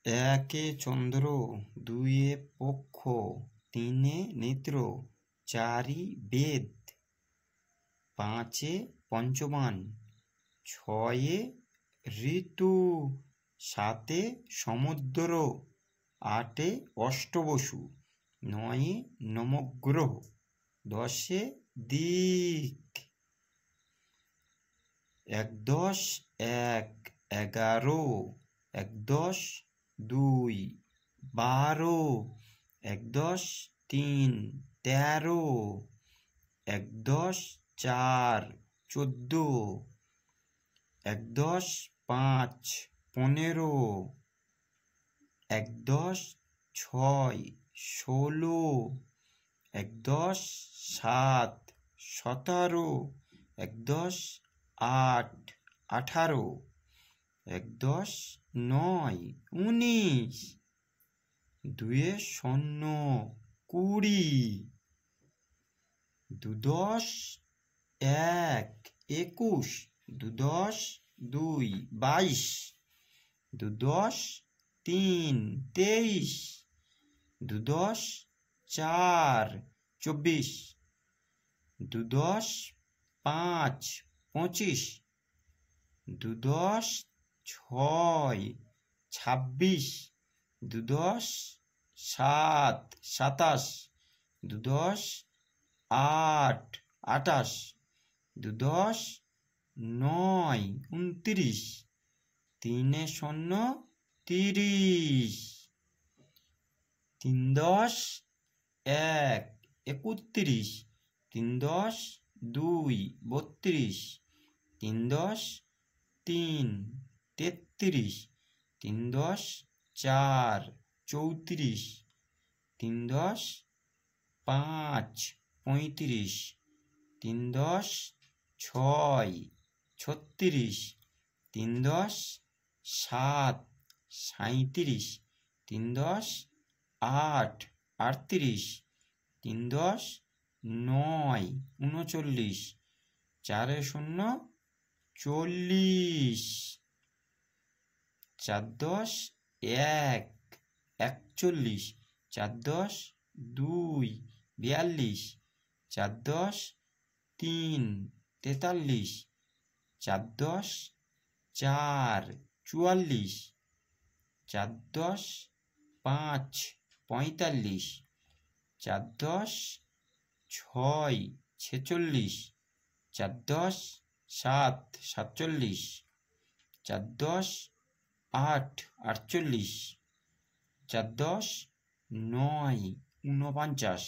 একে চন্দ্র, দুইয়ে পক্ষ, তিনে নেত্র, চারি বেদ, পাঁচে পঞ্চবান, ছয়ে ঋতু, সাতে সমুদ্র, আটে অষ্টবসু, নয়ে নবগ্রহ, দশে দিক। একদশ এক, 11, একদশ দুই, 12, একদশ তিন, 13, একদশ চার, 14, একদশ পাঁচ, 15, একদশ ছয়, 16, একদশ সাত, 17, একদশ আট, 18, একদশ নয়, 19, দুয়ে শূন্য, 20, দুদশ এক, 21, দুদশ দুই, 22, দুদশ তিন, 23, দুদশ চার, 24, দুদশ পাঁচ, 25, দুদশ ছয়, 26, দুদশ সাত, 27, দুদশ আট, 28, দুদশ নয়, 29, তিনে শূন্য, 30, তিনদশ এক, 31, তিনদশ দুই, 32, তিনদশ তিন, 33, তিনদশ চার, 34, তিনদশ পাঁচ, 35, তিনদশ ছয়, 36, তিনদশ সাত, 37, তিনদশ আট, 38, তিনদশ নয়, 39, চারে শূন্য, 40, চারদশ এক, 41, চারদশ দুই, 42, চারদশ তিন, 43, চারদশ চার, 44, চারদশ পাঁচ, 45, চারদশ ছয়, 46, চারদশ সাত, 47, চারদশ আট, 48, চারদশ নয়, 49,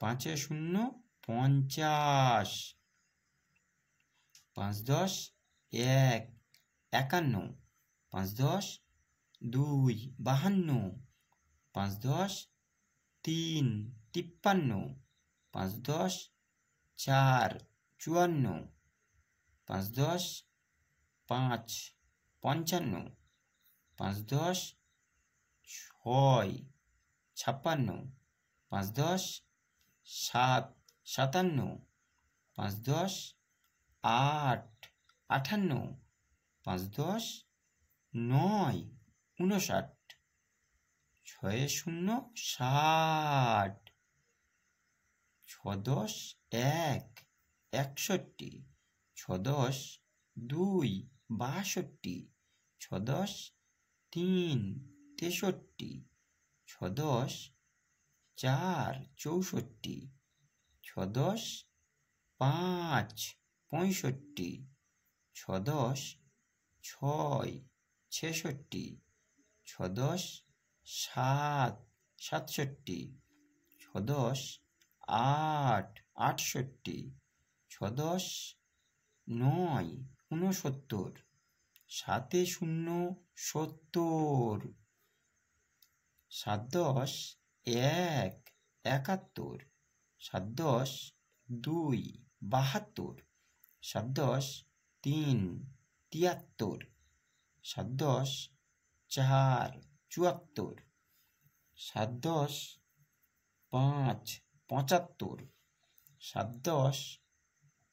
পাঁচে শূন্য, 50, পাঁচদশ এক, 51, পাঁচদশ দুই, 52, পাঁচদশ তিন, 53, পাঁচদশ চার, 54, পাঁচদশ পাঁচ, 55, পাঁচদশ ছয়, 56, পাঁচদশ সাত, 57, পাঁচদশ আট, 58, পাঁচদশ নয়, 59, ছয়ে শূন্য, 60, ছদশ এক, 61, ছদশ দুই, 62, ছদশ তিন, 63, ছদশ চার, 64, ছদশ পাঁচ, 65, ছদশ ছয়, 66, ছদশ সাত, 67, ছদশ আট, 68, ছদশ নয়, 69, সাতে শূন্য, 70, সাতদশ এক, 71, সাতদশ দুই, 72, সাতদশ তিন, 73, সাতদশ চার, 74, সাতদশ পাঁচ, 75, সাতদশ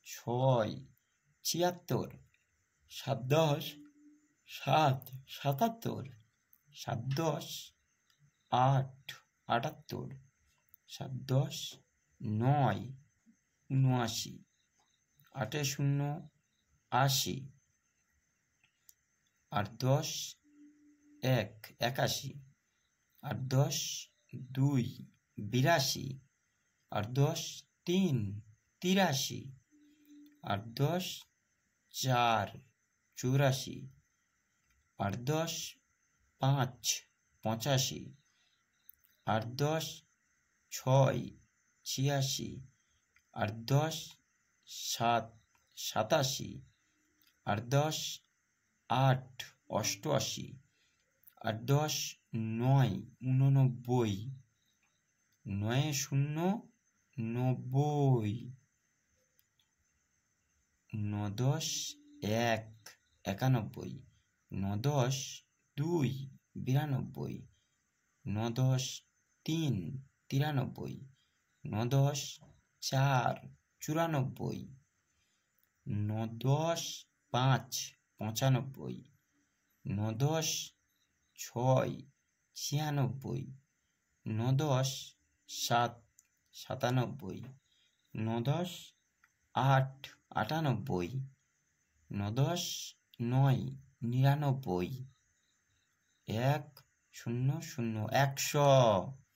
ছয়, 76, সাতদশ সাত, 77, সাত দশ আট, 78, সাত দশ নয়, 79, 8 শূন্য 80, 8 10 1, 81, 8 10 2, 82, 8 10 3, 83, 8 10 4, 84, 8 10 5, 85, 8 10 6, 86, 8 10 7, 87, 8 10 8, 88, 8 10 9, 89, 9 শূন্য 90, 9 10 1, 91, 9 10 2, 92, 9 10 3, 93, 9 10 4, 94, 9 10 5, 95, 9 10 6, 96, 9 10 7, 97, 9 10 8, 98, 9 10 9, 99, 1 0 0, 100।